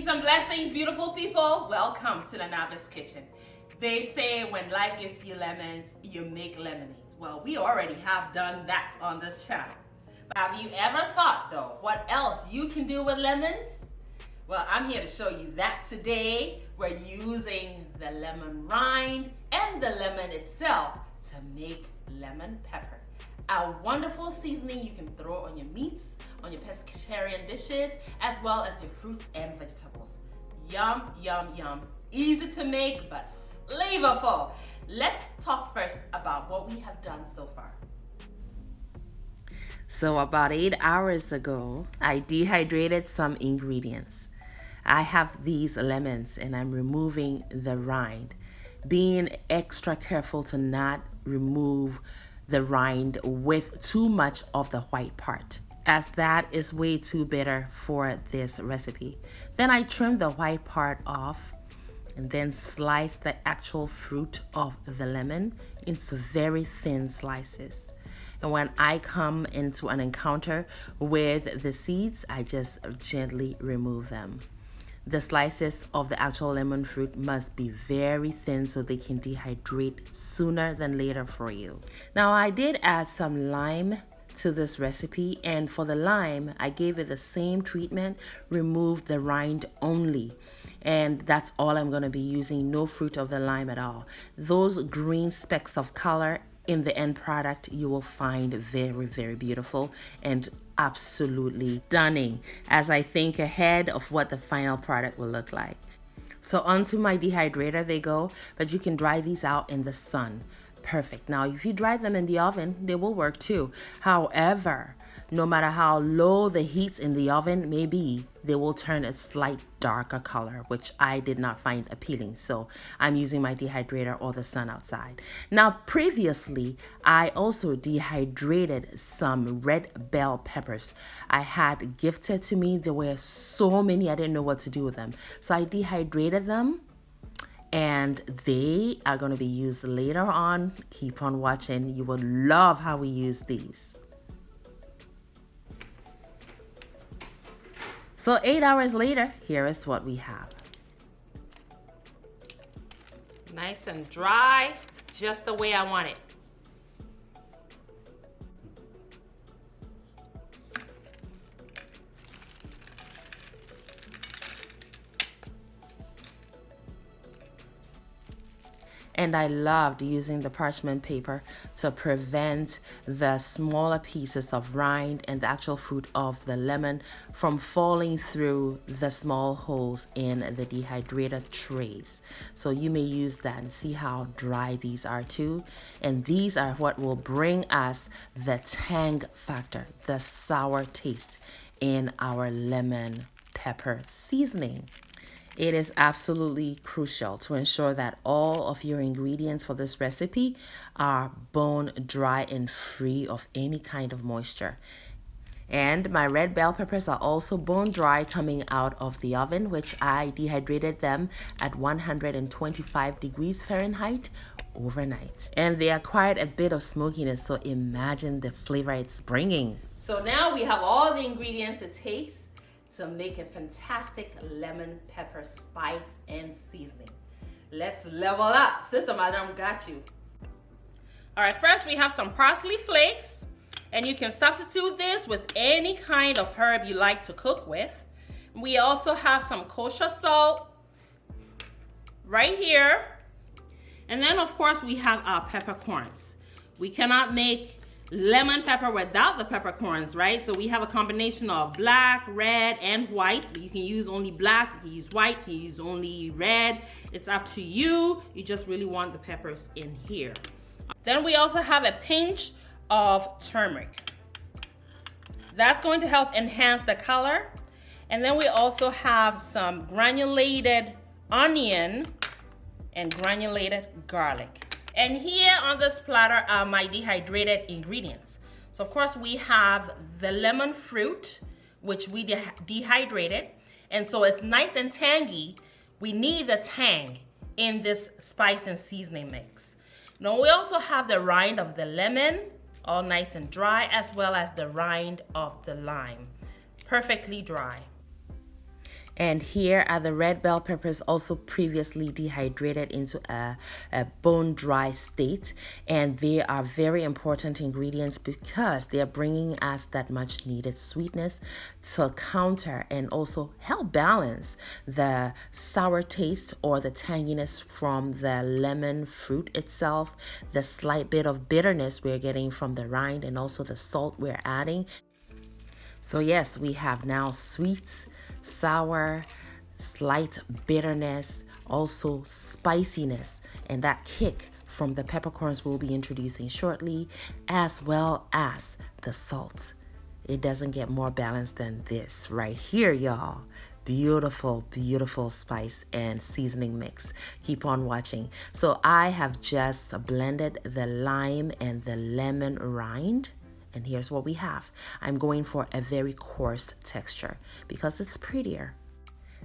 Greetings and blessings, beautiful people. Welcome to the Novice Kitchen. They say when life gives you lemons, you make lemonades. Well, we already have done that on this channel. But have you ever thought, though, what else you can do with lemons? Well, I'm here to show you that today. We're using the lemon rind and the lemon itself to make lemon pepper. A wonderful seasoning you can throw on your meats, on your pescatarian dishes, as well as your fruits and vegetables. Yum, yum, yum. Easy to make, but flavorful. Let's talk first about what we have done so far. So about 8 hours ago, I dehydrated some ingredients. I have these lemons and I'm removing the rind, being extra careful to not remove the rind with too much of the white part, as that is way too bitter for this recipe. Then I trimmed the white part off and then sliced the actual fruit of the lemon into very thin slices. And when I come into an encounter with the seeds, I just gently remove them. The slices of the actual lemon fruit must be very thin so they can dehydrate sooner than later for you. Now I did add some lime to this recipe, and for the lime I gave it the same treatment, removed the rind only, and that's all I'm going to be using, no fruit of the lime at all. Those green specks of color in the end product you will find very, very beautiful and absolutely stunning as I think ahead of what the final product will look like. So onto my dehydrator they go, but you can dry these out in the sun. Perfect. Now if you dry them in the oven, they will work too. However, no matter how low the heat in the oven may be, they will turn a slight darker color, which I did not find appealing. So I'm using my dehydrator or the sun outside. Now, previously, I also dehydrated some red bell peppers. I had gifted to me. There were so many, I didn't know what to do with them. So I dehydrated them, and they are going to be used later on. Keep on watching. You will love how we use these. So 8 hours later, here is what we have. Nice and dry, just the way I want it. And I loved using the parchment paper to prevent the smaller pieces of rind and the actual fruit of the lemon from falling through the small holes in the dehydrator trays. So you may use that and see how dry these are too. And these are what will bring us the tang factor, the sour taste in our lemon pepper seasoning. It is absolutely crucial to ensure that all of your ingredients for this recipe are bone dry and free of any kind of moisture. And my red bell peppers are also bone dry coming out of the oven, which I dehydrated them at 125 degrees Fahrenheit overnight. And they acquired a bit of smokiness, so imagine the flavor it's bringing. So now we have all the ingredients it takes to make a fantastic lemon pepper spice and seasoning. Let's level up. Sister Madam got you. All right, first we have some parsley flakes, and you can substitute this with any kind of herb you like to cook with. We also have some kosher salt right here. And then of course we have our peppercorns. We cannot make lemon pepper without the peppercorns, right? So we have a combination of black, red, and white. You can use only black, you can use white, you can use only red. It's up to you. You just really want the peppers in here. Then we also have a pinch of turmeric. That's going to help enhance the color. And then we also have some granulated onion and granulated garlic. And here on this platter are my dehydrated ingredients. So of course we have the lemon fruit, which we dehydrated. And so it's nice and tangy. We need the tang in this spice and seasoning mix. Now we also have the rind of the lemon, all nice and dry, as well as the rind of the lime, perfectly dry. And here are the red bell peppers, also previously dehydrated into a bone dry state. And they are very important ingredients because they are bringing us that much needed sweetness to counter and also help balance the sour taste or the tanginess from the lemon fruit itself, the slight bit of bitterness we're getting from the rind, and also the salt we're adding. So yes, we have now sweets, sour, slight bitterness, also spiciness, and that kick from the peppercorns we'll be introducing shortly, as well as the salt. It doesn't get more balanced than this right here, y'all. Beautiful, beautiful spice and seasoning mix. Keep on watching. So I have just blended the lime and the lemon rind. And here's what we have. I'm going for a very coarse texture because it's prettier.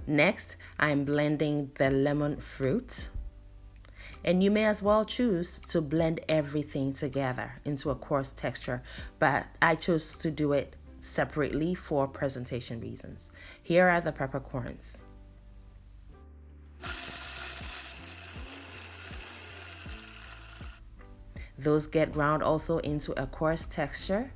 Next, I'm blending the lemon fruit. And you may as well choose to blend everything together into a coarse texture, but I chose to do it separately for presentation reasons. Here are the peppercorns. Those get ground also into a coarse texture.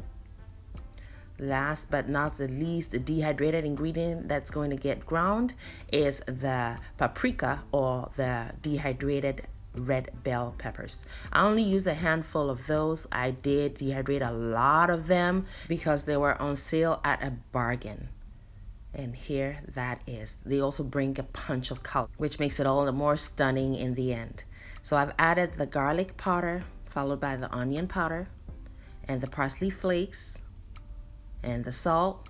Last but not the least, the dehydrated ingredient that's going to get ground is the paprika or the dehydrated red bell peppers. I only used a handful of those. I did dehydrate a lot of them because they were on sale at a bargain. And here that is. They also bring a punch of color, which makes it all the more stunning in the end. So I've added the garlic powder, followed by the onion powder and the parsley flakes and the salt.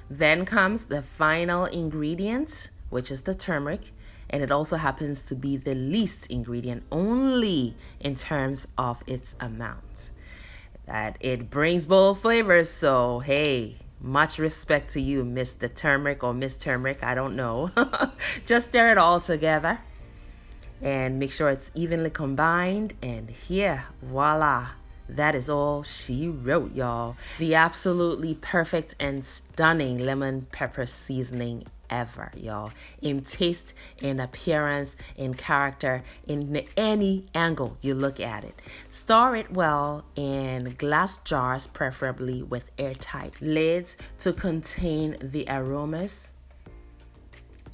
Then comes the final ingredient, which is the turmeric, and it also happens to be the least ingredient only in terms of its amount. That it brings bold flavors, so hey, much respect to you, Mr. Turmeric or Miss Turmeric, I don't know. Just stir it all together and make sure it's evenly combined, and here, voila, that is all she wrote, y'all. The absolutely perfect and stunning lemon pepper seasoning ever, y'all, in taste, in appearance, in character, in any angle you look at it. Store it well in glass jars, preferably with airtight lids to contain the aromas.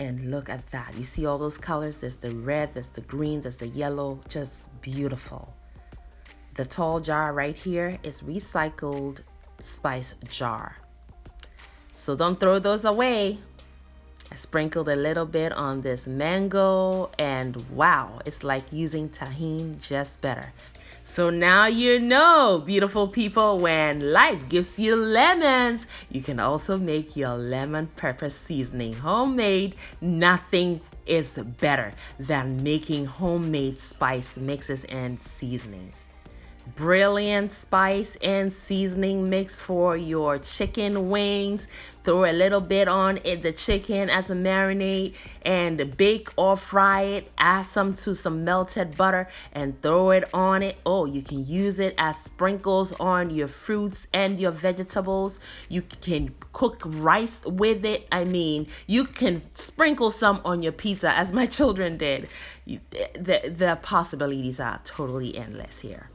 And look at that. You see all those colors? There's the red, there's the green, there's the yellow. Just beautiful. The tall jar right here is recycled spice jar. So don't throw those away. I sprinkled a little bit on this mango, and wow, it's like using tahini, just better. So now you know, beautiful people, when life gives you lemons, you can also make your lemon pepper seasoning homemade. Nothing is better than making homemade spice mixes and seasonings. Brilliant spice and seasoning mix for your chicken wings. Throw a little bit on it, the chicken as a marinade, and bake or fry it. Add some to some melted butter and throw it on it. Oh, you can use it as sprinkles on your fruits and your vegetables. You can cook rice with it. I mean, you can sprinkle some on your pizza, as my children did. The possibilities are totally endless here.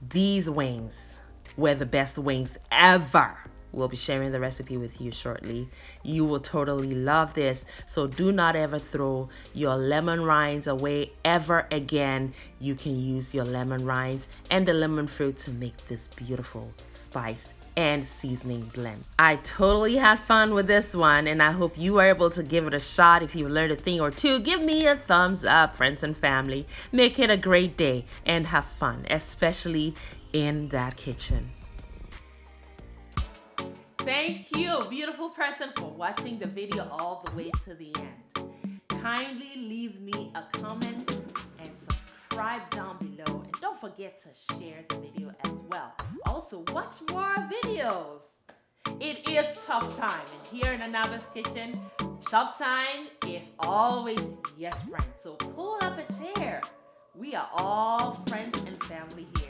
These wings were the best wings ever. We'll be sharing the recipe with you shortly. You will totally love this. So do not ever throw your lemon rinds away ever again. You can use your lemon rinds and the lemon fruit to make this beautiful spice and seasoning blend. I totally had fun with this one, and I hope you are able to give it a shot. If you learned a thing or two, give me a thumbs up, friends and family. Make it a great day and have fun, especially in that kitchen. Thank you, beautiful person, for watching the video all the way to the end. Kindly leave me a comment and subscribe down below, and don't forget to share the video as well. Also, watch more videos. It is chop time, and here in Anaba's kitchen, chop time is always yes, friends. So pull up a chair. We are all friends and family here.